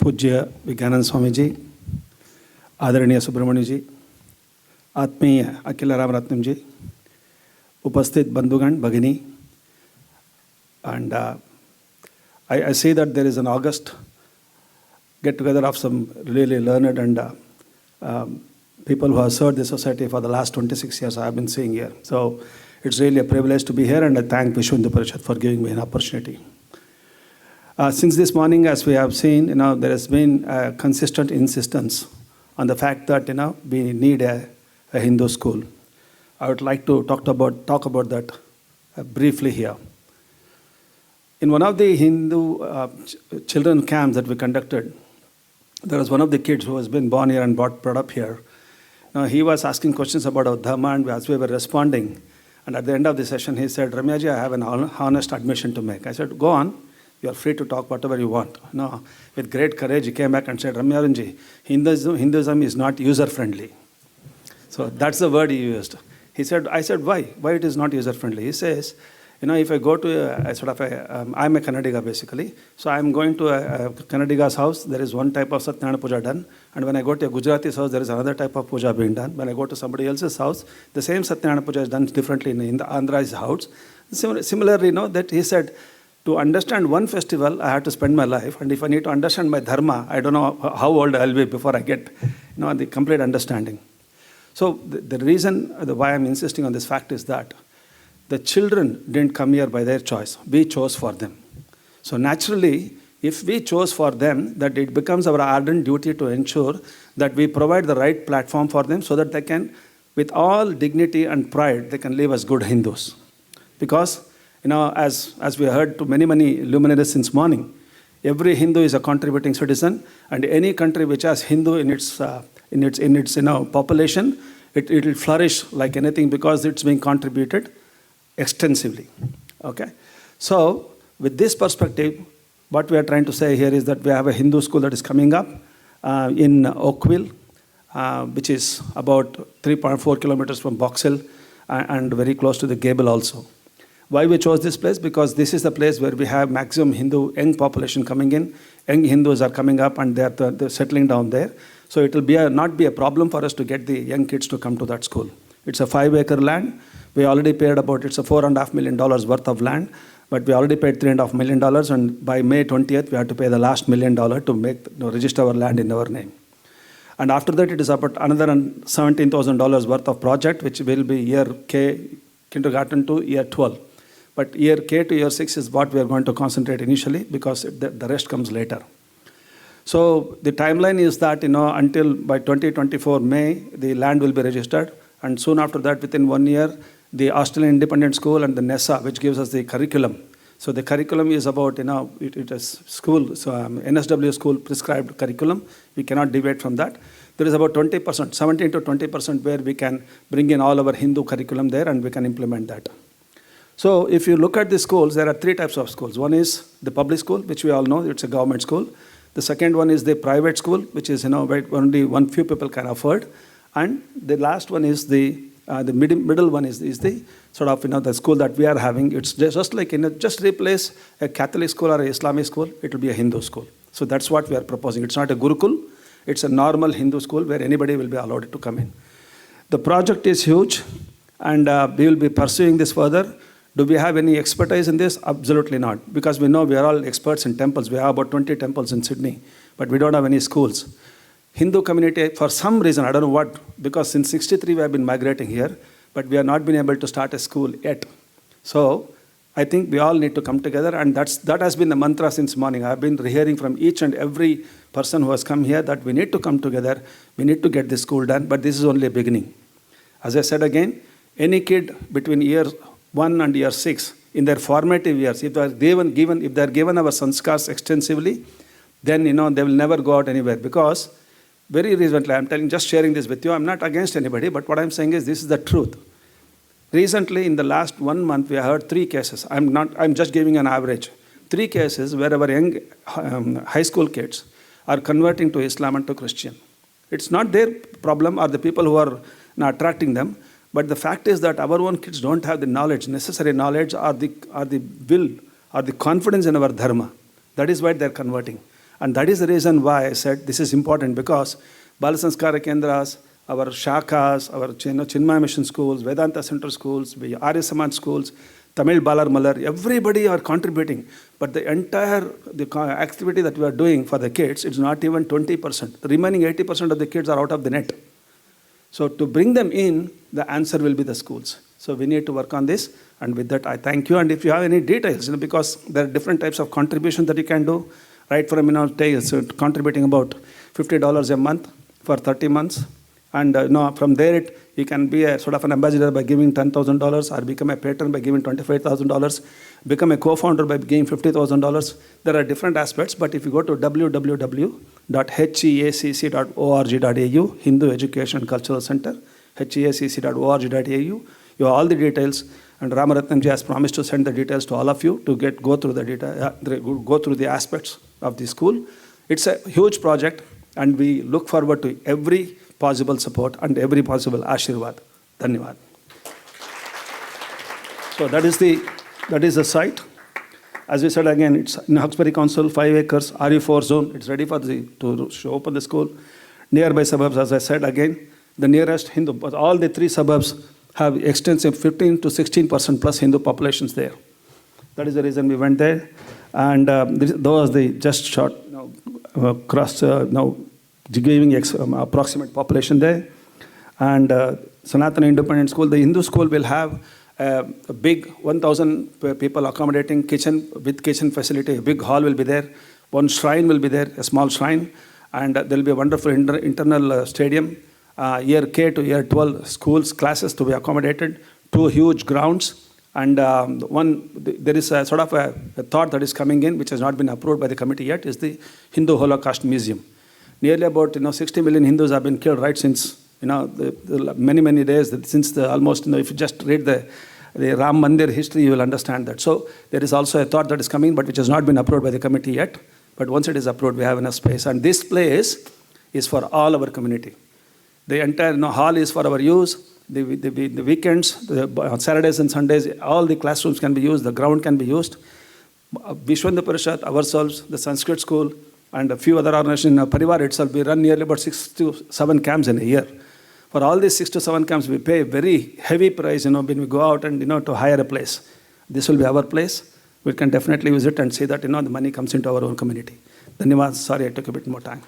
पूज्य विज्ञानंद स्वामी जी, आदरणीय सुब्रमण्य जी, आत्मीय अखिल रामरत्नम जी, उपस्थित बंधुगण भगिनी, and I see that there is an August get together of some really learned and people who have served the society for the last 26 years I have been seeing here. So it's really a privilege to be here, and I thank Vishwa Hindu Parishad for giving me an opportunity. Since this morning, as we have seen, there has been a consistent insistence on the fact that we need a Hindu school. I would like to talk about that briefly here. In one of the Hindu children camps that we conducted, there was one of the kids who has been born here and brought up here. Now, he was asking questions about our dharma, and as we were responding, and at the end of the session, he said, "Ramyaji, I have an honest admission to make." I said, "Go on. You are free to talk whatever you want." No, with great courage, he came back and said, "Ramyavaran ji, Hinduism is not user-friendly." So that's the word he used. He said, I said, "Why? Why it is not user-friendly?" He says, if I go to I'm a Kannadiga basically, so I'm going to a Kannadiga's house, there is one type of Satyanarayana Puja done, and when I go to a Gujarati's house, there is another type of puja being done. When I go to somebody else's house, the same Satyanarayana Puja is done differently in the Andhra's house. Similarly, that he said, to understand one festival, I have to spend my life, and if I need to understand my dharma, I don't know how old I'll be before I get the complete understanding. So the reason why I'm insisting on this fact is that the children didn't come here by their choice. We chose for them. So naturally, if we chose for them, that it becomes our ardent duty to ensure that we provide the right platform for them so that they can, with all dignity and pride, they can live as good Hindus. Because, as we heard to many, many luminaries since morning, every Hindu is a contributing citizen, and any country which has Hindu in its population, it will flourish like anything because it's being contributed extensively. Okay, so with this perspective, what we are trying to say here is that we have a Hindu school that is coming up in Oakville, which is about 3.4 kilometers from Box Hill and very close to the Gable also. Why we chose this place? Because this is the place where we have maximum Hindu young population coming in. Young Hindus are coming up and they're settling down there. So it will not be a problem for us to get the young kids to come to that school. It's a 5-acre land. We already paid it's a $4.5 million worth of land, but we already paid $3.5 million, and by May 20th, we have to pay the last $1 million to register our land in our name. And after that, it is about another $17,000 worth of project, which will be year K, kindergarten to year 12. But year K to year 6 is what we are going to concentrate initially, because the rest comes later. So the timeline is that, until by 2024 May, the land will be registered. And soon after that, within 1 year, the Australian Independent School and the NESA, which gives us the curriculum. So the curriculum is about, it is school, so NSW school prescribed curriculum. We cannot deviate from that. There is about 20%, 17 to 20% where we can bring in all our Hindu curriculum there and we can implement that. So if you look at the schools, there are 3 types of schools. One is the public school, which we all know, it's a government school. The second one is the private school, which is, where only few people can afford. And the last one is the middle one is the sort of, the school that we are having. It's just like, just replace a Catholic school or a Islamic school, it will be a Hindu school. So that's what we are proposing. It's not a Gurukul, it's a normal Hindu school where anybody will be allowed to come in. The project is huge, and we will be pursuing this further. Do we have any expertise in this? Absolutely not, because we know we are all experts in temples. We have about 20 temples in Sydney, but we don't have any schools. Hindu community, for some reason, I don't know what, because since 63 we have been migrating here, but we have not been able to start a school yet. So I think we all need to come together, and that has been the mantra since morning. I have been hearing from each and every person who has come here that we need to come together, we need to get this school done, but this is only a beginning. As I said again, any kid between year 1 and year 6, in their formative years, if they are given our sanskars extensively, then they will never go out anywhere. Because very recently, I'm just sharing this with you. I'm not against anybody, but what I'm saying is this is the truth. Recently, in the last 1 month, we have heard 3 cases. I'm just giving an average. 3 cases where our young high school kids are converting to Islam and to Christian. It's not their problem or the people who are attracting them, but the fact is that our own kids don't have the knowledge, necessary knowledge, or the will, or the confidence in our dharma. That is why they're converting. And that is the reason why I said this is important, because Balasanskara Kendras, our Shakas, our Chinmaya Mission schools, Vedanta Center schools, Arya Samaj schools, Tamil Balar Malar, everybody are contributing. But the entire activity that we are doing for the kids, it's not even 20%. The remaining 80% of the kids are out of the net. So to bring them in, the answer will be the schools. So we need to work on this. And with that, I thank you. And if you have any details, because there are different types of contributions that you can do, right from, contributing about $50 a month for 30 months. And from there, you can be a sort of an ambassador by giving $10,000, or become a patron by giving $25,000, become a co-founder by giving $50,000. There are different aspects, but if you go to www.heacc.org.au, Hindu Education Cultural Center, heacc.org.au, you have all the details, and Ramaratnamji has promised to send the details to all of you to go through the data, go through the aspects of the school. It's a huge project, and we look forward to every possible support and every possible ashirwad. Dhanyavad. So that is the site. As we said again, it's in Hawkesbury Council, 5 acres, RE4 zone. It's ready for to open the school. Nearby suburbs, as I said again, the nearest Hindu, but all the 3 suburbs have extensive 15 to 16% plus Hindu populations there. That is the reason we went there. And those the just short giving approximate population there. And Sanatana Independent School, the Hindu school will have a big 1,000 people accommodating kitchen with kitchen facility. A big hall will be there. One shrine will be there, a small shrine. And there will be a wonderful internal stadium. Year K to year 12 schools, classes to be accommodated. 2 huge grounds. And there is a sort of a thought that is coming in, which has not been approved by the committee yet, is the Hindu Holocaust Museum. Nearly about 60 million Hindus have been killed right since the many days, since almost if you just read the Ram Mandir history, you will understand that. So there is also a thought that is coming, but which has not been approved by the committee yet. But once it is approved, we have enough space. And this place is for all our community. The entire hall is for our use. The weekends, on Saturdays and Sundays, all the classrooms can be used. The ground can be used. Vishwanda Parishad, ourselves, the Sanskrit school, and a few other organizations, Parivar itself, we run nearly about 6 to 7 camps in a year. For all these 6 to 7 camps, we pay a very heavy price, when we go out and, to hire a place. This will be our place. We can definitely visit and see that, the money comes into our own community. Dhanyavad. Sorry, I took a bit more time.